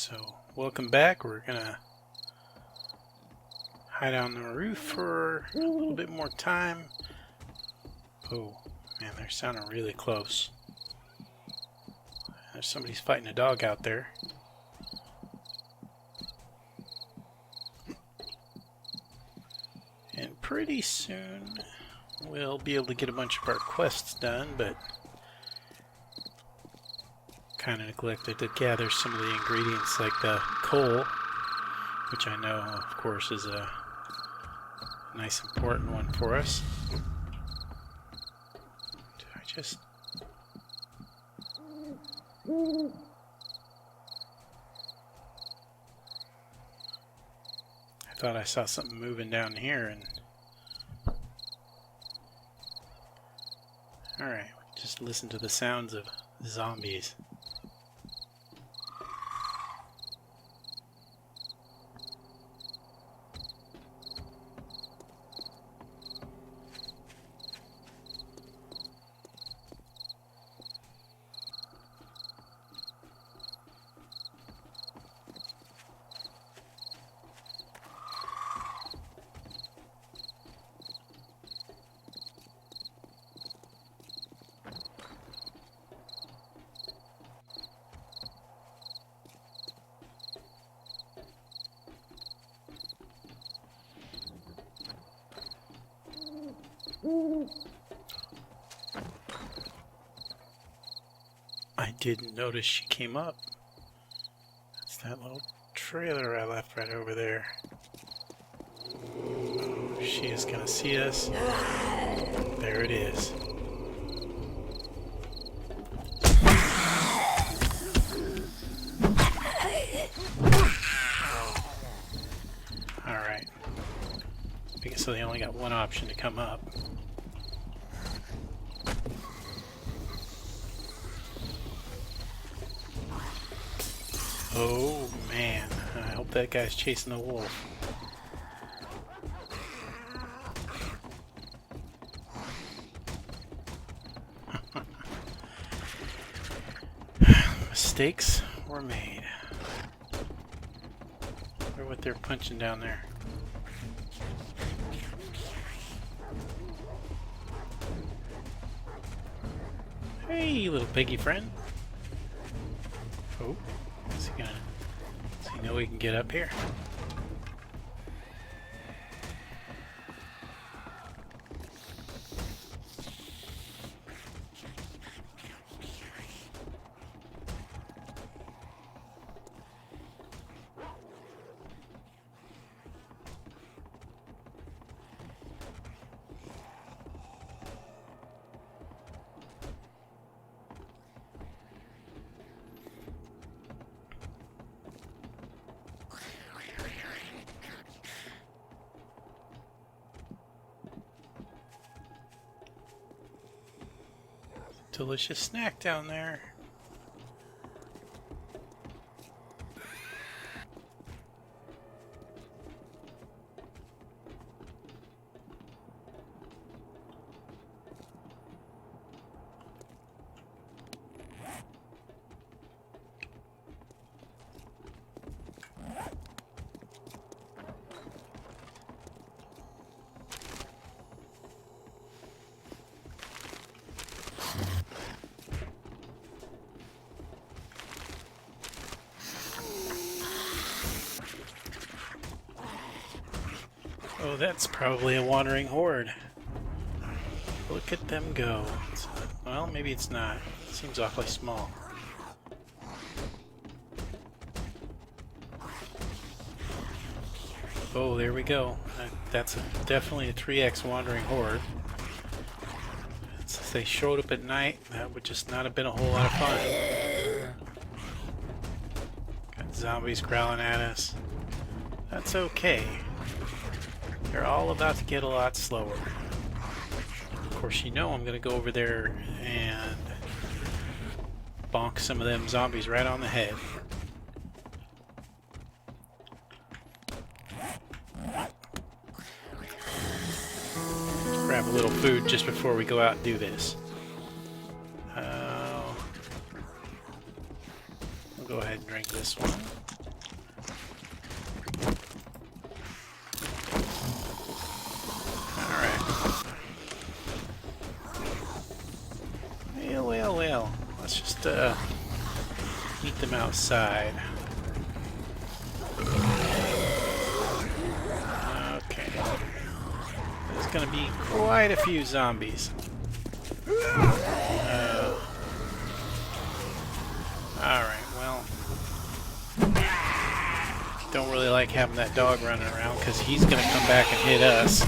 So, welcome back. We're gonna hide on the roof for a little bit more time. Oh, man, they're sounding really close. There's somebody's fighting a dog out there. And pretty soon we'll be able to get a bunch of our quests done, but kind of neglected to gather some of the ingredients like the coal, which I know, of course, is a nice important one for us. Did I just... I thought I saw something moving down here, and... Alright, just listen to the sounds of zombies. I didn't notice she came up. That's that little trailer I left right over there. Oh, she is gonna see us. There it is. Alright. So they only got one option to come up. Oh man, I hope that guy's chasing the wolf. Mistakes were made. Look at what they're punching down there. Hey, little piggy friend. Oh. Does he know he can get up here? Delicious snack down there. Oh, that's probably a wandering horde. Look at them go. Well, maybe it's not. It seems awfully small. Oh, there we go. That's definitely a 3x wandering horde. Since they showed up at night, that would just not have been a whole lot of fun. Got zombies growling at us. That's okay. They're all about to get a lot slower. Of course, you know I'm going to go over there and bonk some of them zombies right on the head. Grab a little food just before we go out and do this. We'll go ahead and drink this one. just meet them outside. Okay. There's gonna be quite a few zombies. Alright, well. Don't really like having that dog running around because he's gonna come back and hit us.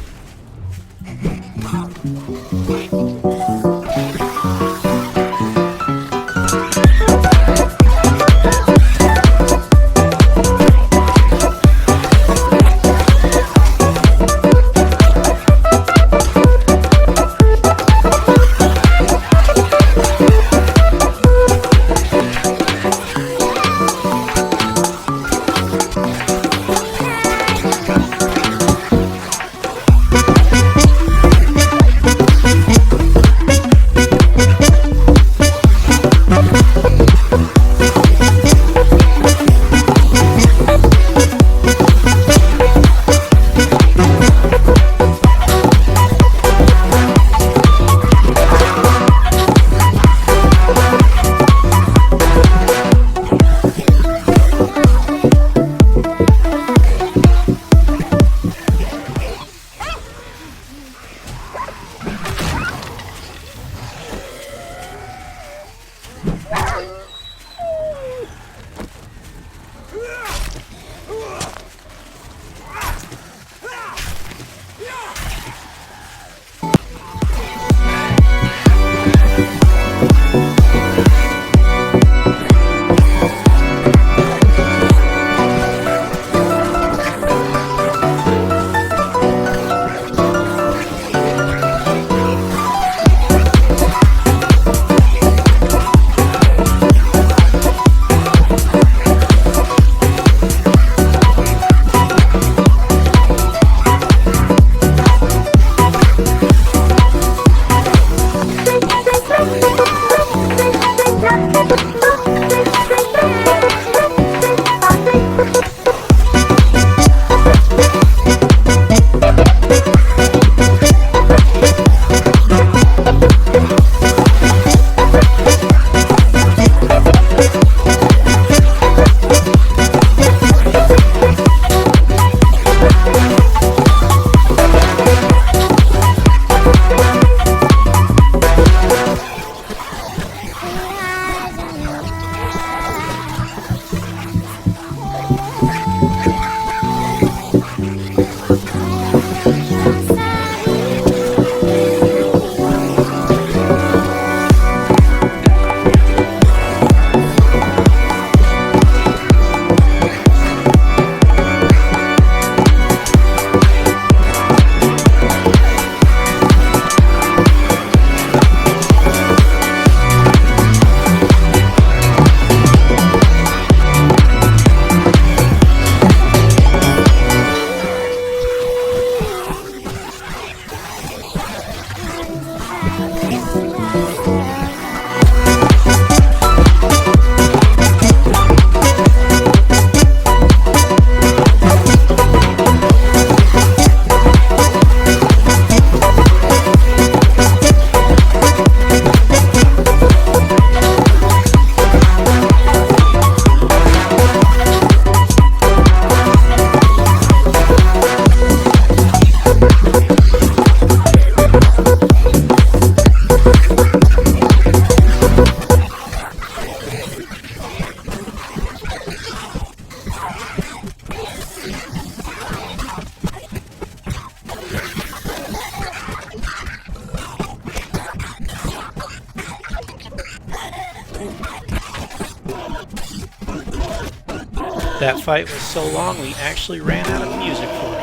That fight was so long we actually ran out of music for it.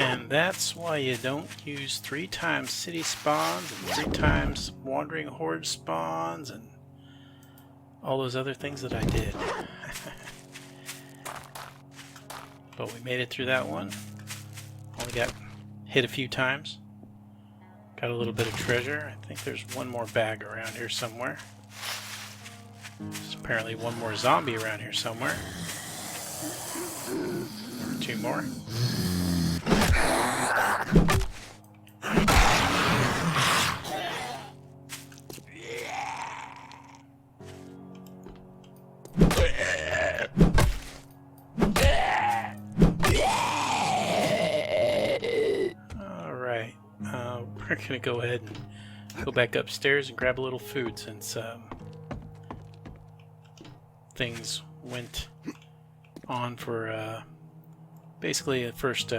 And that's why you don't use 3 times city spawns and 3 times wandering horde spawns and all those other things that I did. But we made it through that one. Only got hit a few times. Got a little bit of treasure. I think there's one more bag around here somewhere. There's apparently one more zombie around here somewhere. Or 2 more. Alright, we're gonna go ahead and go back upstairs and grab a little food since things went on for basically the first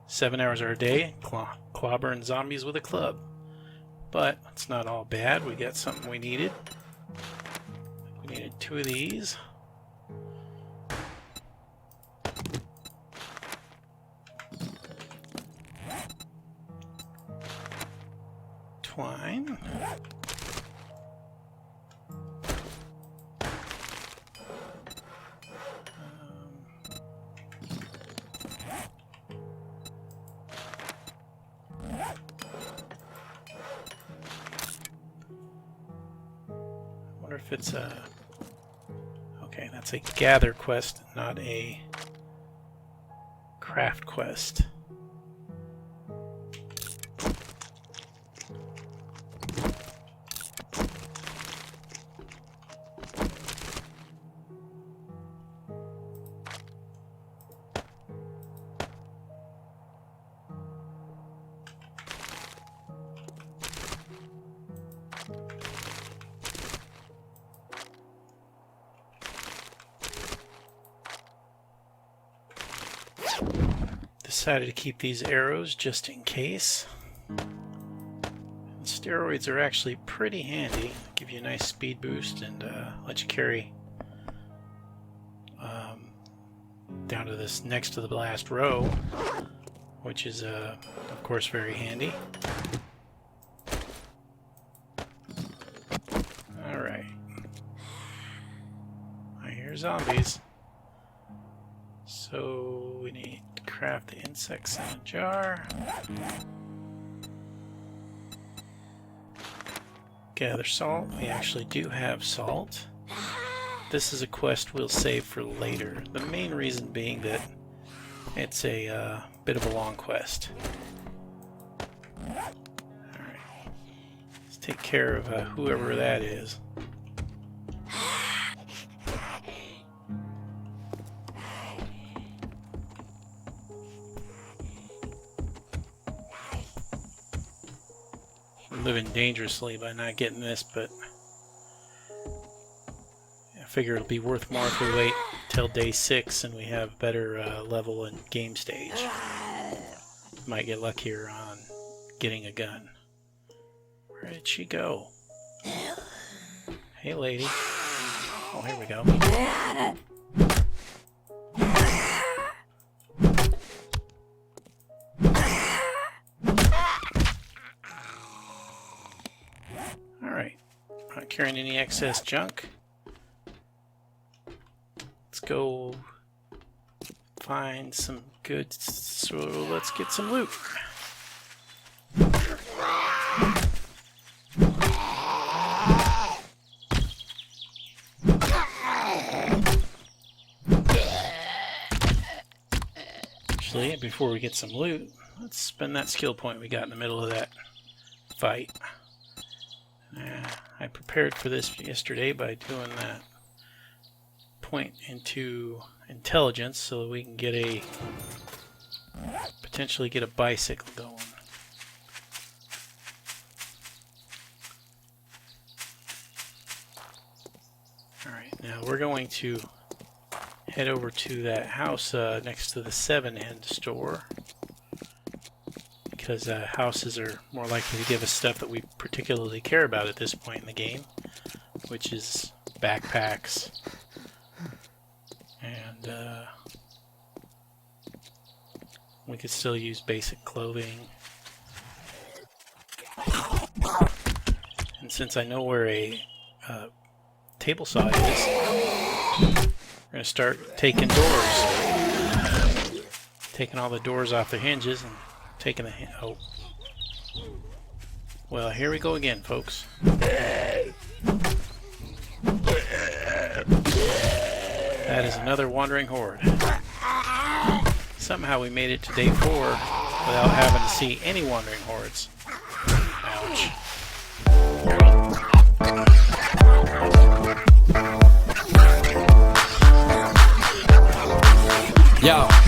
7 hours of our day, clobbering zombies with a club. But it's not all bad. We got something we needed. We needed 2 of these. Twine. I wonder if it's a... Okay, that's a gather quest, not a craft quest. Decided to keep these arrows just in case. And steroids are actually pretty handy. Give you a nice speed boost and let you carry down to this next to the last row, which is of course very handy. Alright. I hear zombies. So we need to craft the insects in a jar. Gather salt. We actually do have salt. This is a quest we'll save for later. The main reason being that it's a bit of a long quest. Alright. Let's take care of whoever that is. Living dangerously by not getting this, but I figure it'll be worth more if we wait till day 6 and we have better level and game stage. Might get luckier on getting a gun. Where did she go? Hey lady. Oh, here we go. Not carrying any excess junk. Let's go find some good, so let's get some loot. Actually, before we get some loot, let's spend that skill point we got in the middle of that fight. I prepared for this yesterday by doing that point into intelligence so that we can get a potentially get a bicycle going. Alright, now we're going to head over to that house next to the 7-end store, because houses are more likely to give us stuff that we particularly care about at this point in the game, which is backpacks and we could still use basic clothing. And since I know where a table saw is, we're going to start taking doors, taking all the doors off the hinges and taking the oh. Well, here we go again, folks. That is another wandering horde. Somehow we made it to day 4 without having to see any wandering hordes. Ouch.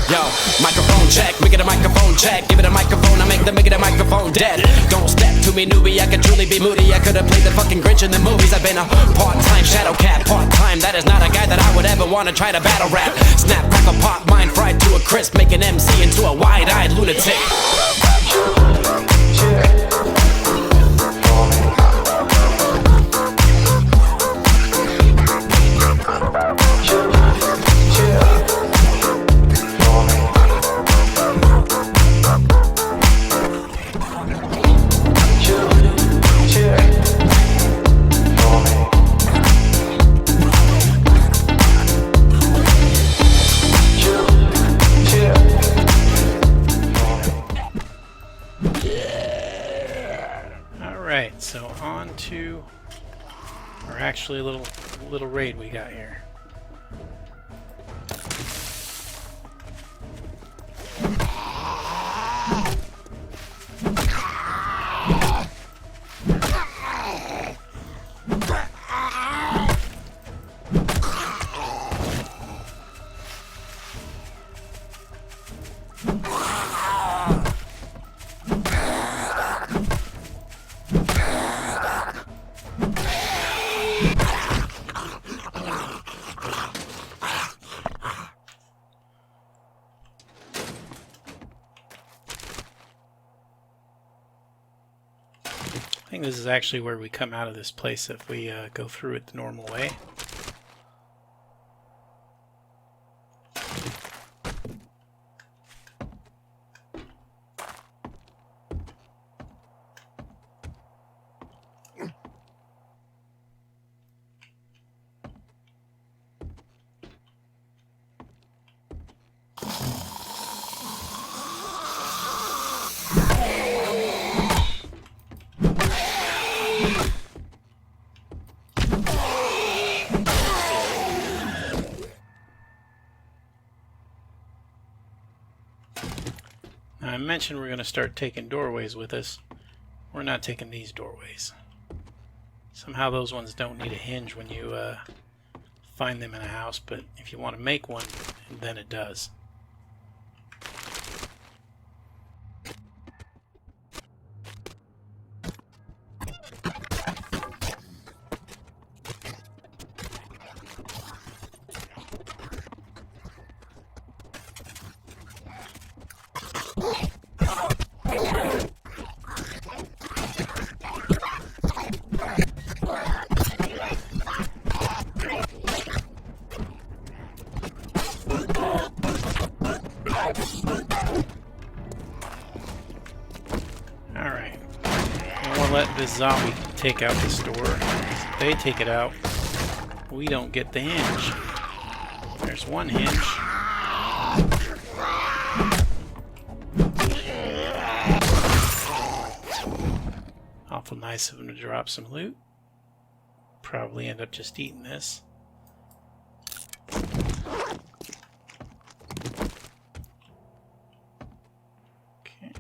Yo, microphone check, we get a microphone check. Give it a microphone, I make it a microphone dead. Don't step to me, newbie, I could truly be moody. I could've played the fucking Grinch in the movies. I've been a part-time shadow cat, part-time. That is not a guy that I would ever wanna try to battle rap. Snap, crackle, pop, mind fried to a crisp. Make an MC into a wide-eyed lunatic. Alright, so on to our actually little raid we got here. I think this is actually where we come out of this place if we go through it the normal way. I mentioned we're going to start taking doorways with us. We're not taking these doorways. Somehow those ones don't need a hinge when you find them in a house, but if you want to make one, then it does. Alright. We'll let this zombie take out this door. If they take it out, we don't get the hinge. There's one hinge. Awful nice of them to drop some loot. Probably end up just eating this. Okay.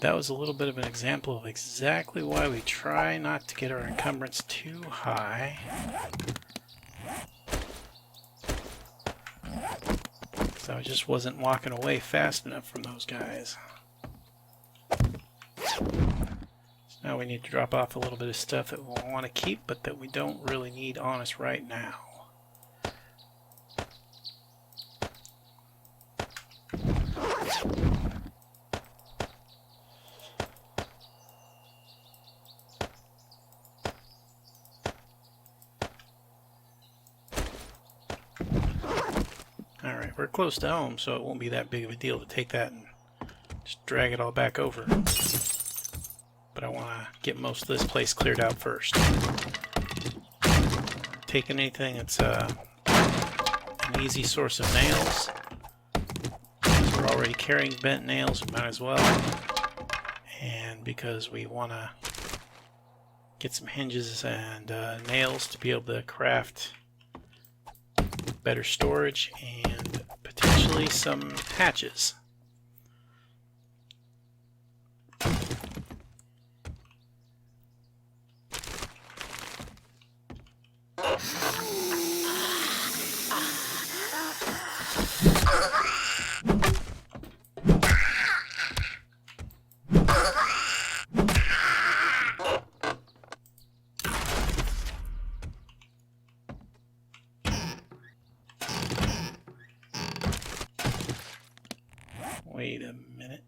that was a little bit of an example of exactly why we try not to get our encumbrance too high. So I just wasn't walking away fast enough from those guys. So now we need to drop off a little bit of stuff that we'll want to keep, but that we don't really need on us right now. Alright, we're close to home, so it won't be that big of a deal to take that and just drag it all back over. But I want to get most of this place cleared out first. Taking anything that's an easy source of nails. We're already carrying bent nails, we might as well. And because we want to get some hinges and nails to be able to craft better storage and potentially some hatches. Wait a minute.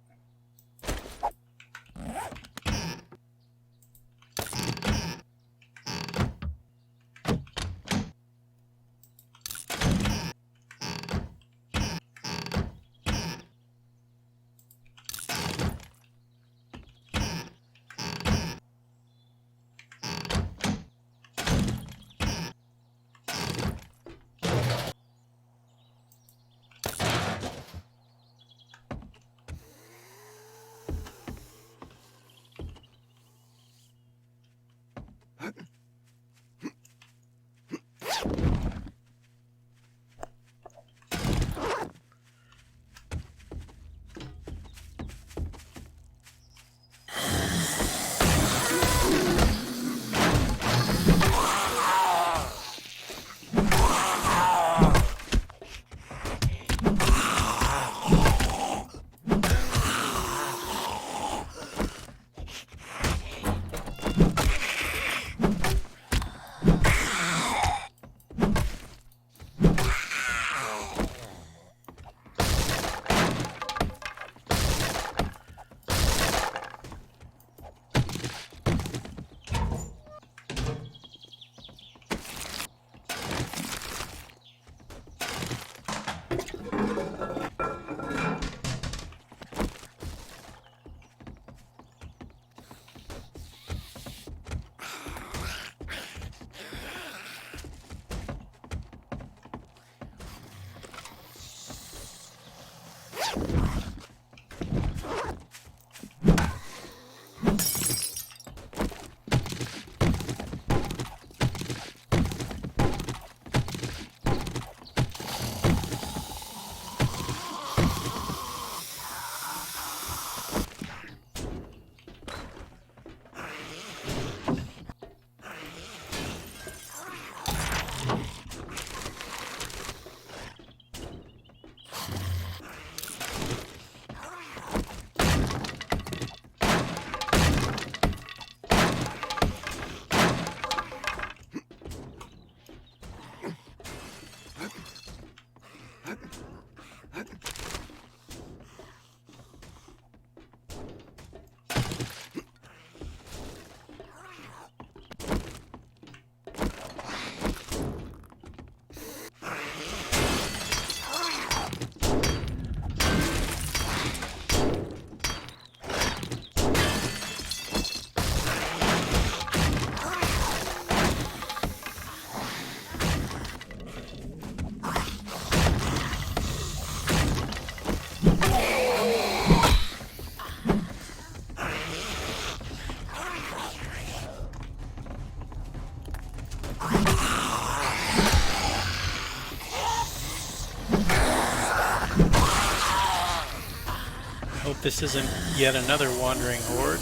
this isn't yet another wandering horde.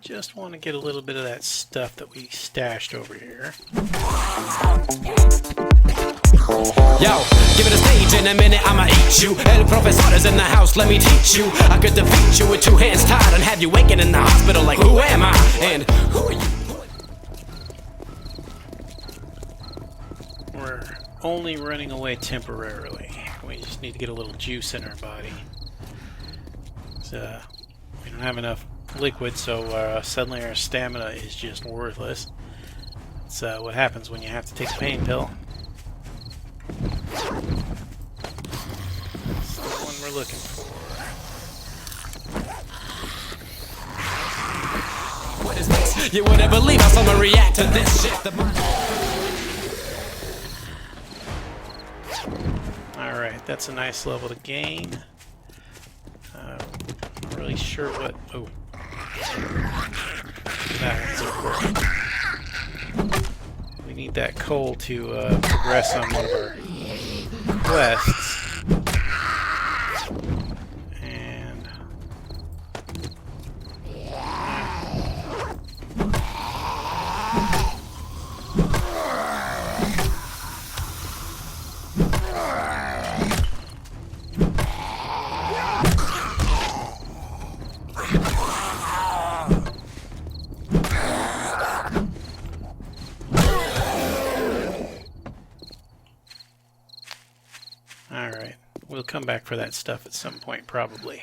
Just want to get a little bit of that stuff that we stashed over here. Yo, give it a stage in a minute, I'ma eat you. El profesor is in the house, let me teach you. I could defeat you with two hands tied and have you waking in the hospital like, who am I? And who are you? We're only running away temporarily. We just need to get a little juice in our body. So, we don't have enough liquid, so suddenly our stamina is just worthless. It's what happens when you have to take a pain pill. It's the one we're looking for. What is this? You wouldn't believe how someone react to this shit. Alright, that's a nice level to gain. Not really sure what... Oh. That's important. We need that coal to progress on one of our quests. And... Alright, we'll come back for that stuff at some point, probably.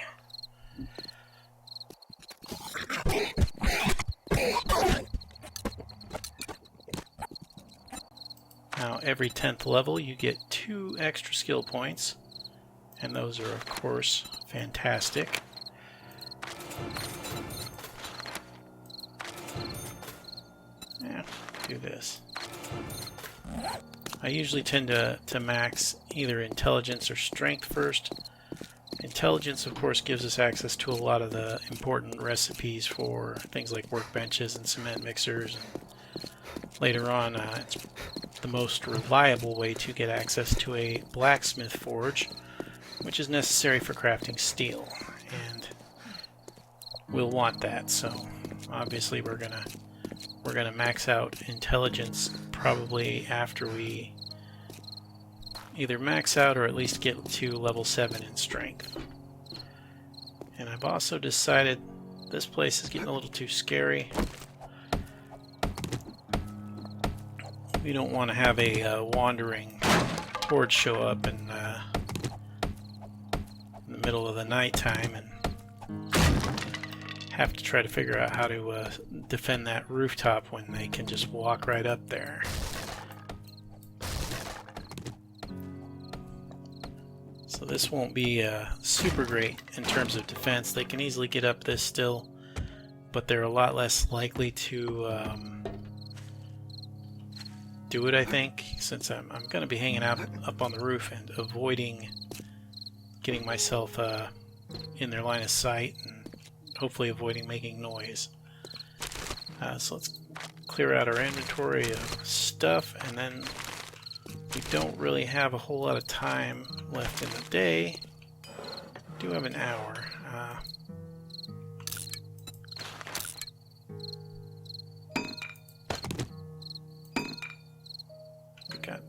Now, every 10th level you get 2 extra skill points, and those are, of course, fantastic. Yeah, do this. I usually tend to max either intelligence or strength first. Intelligence, of course, gives us access to a lot of the important recipes for things like workbenches and cement mixers. And later on, it's the most reliable way to get access to a blacksmith forge, which is necessary for crafting steel. And we'll want that, so obviously we're gonna max out intelligence probably after we either max out or at least get to level 7 in strength. And I've also decided this place is getting a little too scary. We don't want to have a wandering horde show up in the middle of the nighttime and have to try to figure out how to defend that rooftop when they can just walk right up there. So this won't be super great in terms of defense. They can easily get up this still, but they're a lot less likely to do it, I think, since I'm going to be hanging out up on the roof and avoiding getting myself in their line of sight and hopefully avoiding making noise. So let's clear out our inventory of stuff, and then we don't really have a whole lot of time left in the day, do have an hour.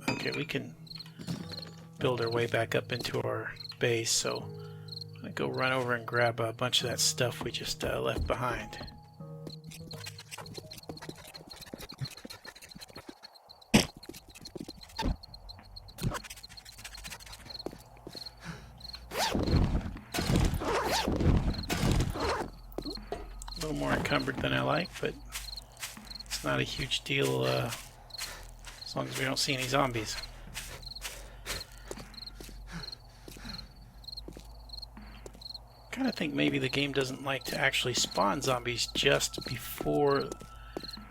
Okay, we can build our way back up into our base, so I'm gonna go run over and grab a bunch of that stuff we just left behind. A little more encumbered than I like, but it's not a huge deal as long as we don't see any zombies. I kind of think maybe the game doesn't like to actually spawn zombies just before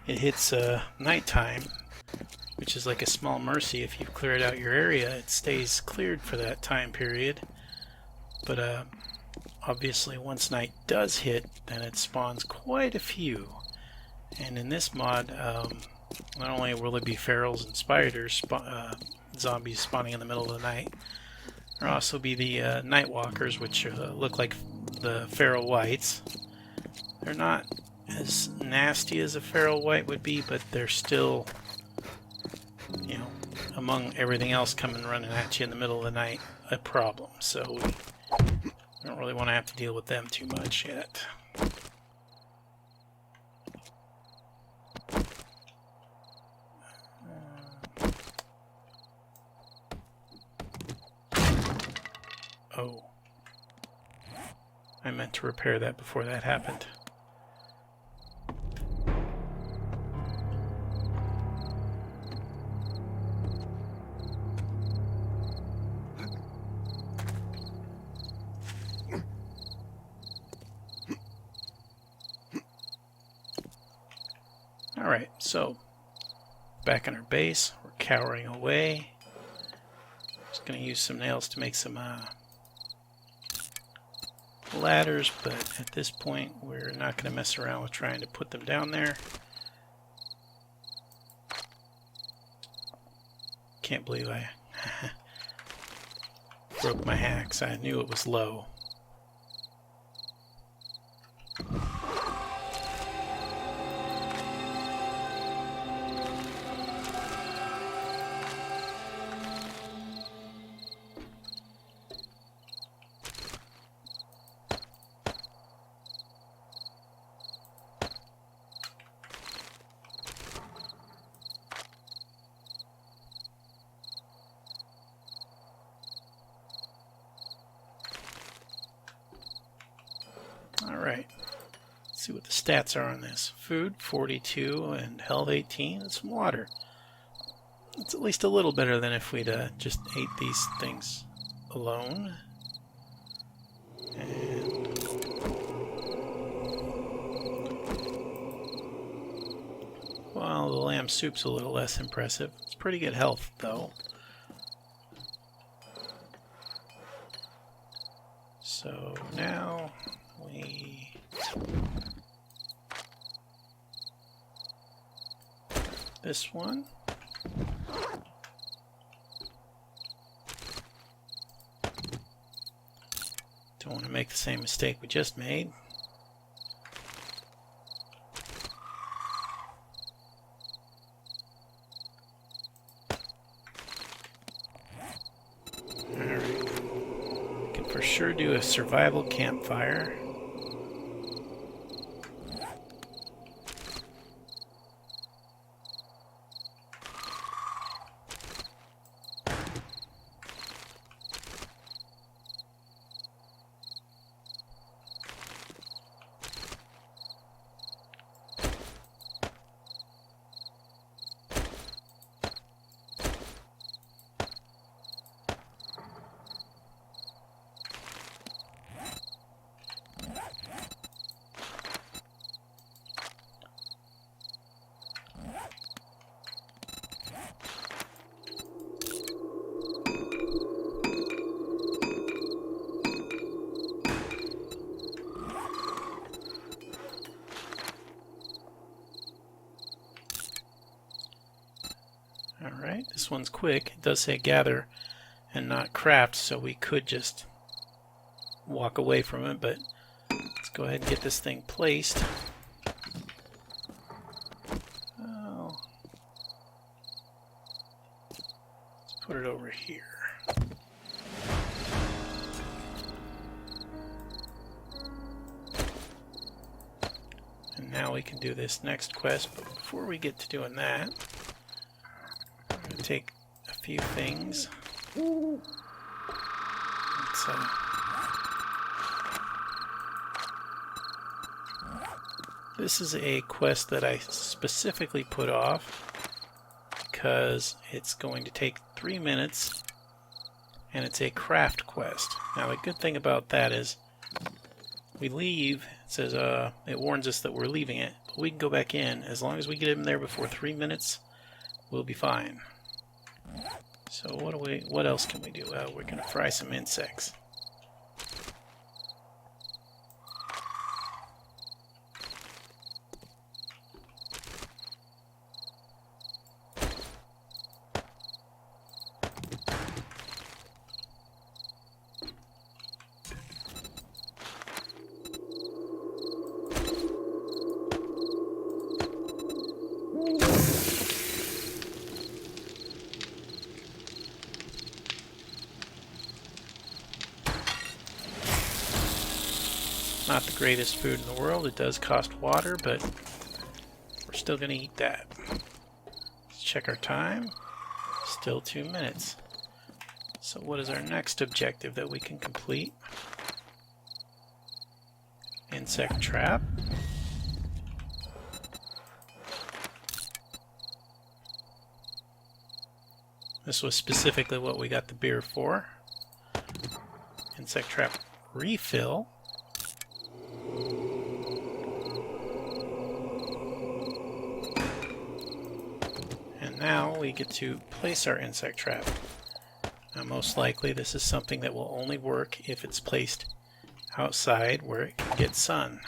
it hits nighttime, which is like a small mercy. If you've cleared out your area, it stays cleared for that time period. But obviously once night does hit, then it spawns quite a few. And in this mod, not only will there be ferals and spiders, zombies spawning in the middle of the night, there'll also be the night walkers, which look like the feral whites. They're not as nasty as a feral white would be, but they're still, you know, among everything else coming running at you in the middle of the night, a problem. So we don't really want to have to deal with them too much yet. Oh. I meant to repair that before that happened. Alright, so back in our base, we're cowering away. Just going to use some nails to make some ladders, but at this point we're not going to mess around with trying to put them down there. Can't believe I broke my axe. I knew it was low. Alright, let's see what the stats are on this. Food, 42, and health, 18, and some water. It's at least a little better than if we'd just ate these things alone. And well, the lamb soup's a little less impressive. It's pretty good health, though. So now we this one. Don't want to make the same mistake we just made. Alright. We can for sure do a survival campfire. Alright, this one's quick. It does say gather and not craft, so we could just walk away from it, but let's go ahead and get this thing placed. Oh. Let's put it over here. And now we can do this next quest, but before we get to doing that, I'm going to take a few things. Let's, this is a quest that I specifically put off because it's going to take 3 minutes and it's a craft quest. Now the good thing about that is we leave, it says it warns us that we're leaving it, but we can go back in. As long as we get in there before 3 minutes, we'll be fine. So what else can we do? We're going to fry some insects. Not the greatest food in the world. It does cost water, but we're still going to eat that. Let's check our time. Still 2 minutes. So what is our next objective that we can complete? Insect trap. This was specifically what we got the beer for. Insect trap refill. And now we get to place our insect trap. Now most likely this is something that will only work if it's placed outside where it can get sun.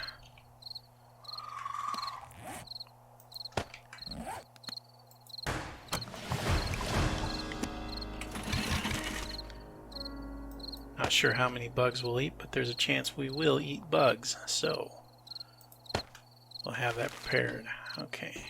Not sure how many bugs we'll eat, but there's a chance we will eat bugs, so we'll have that prepared. Okay.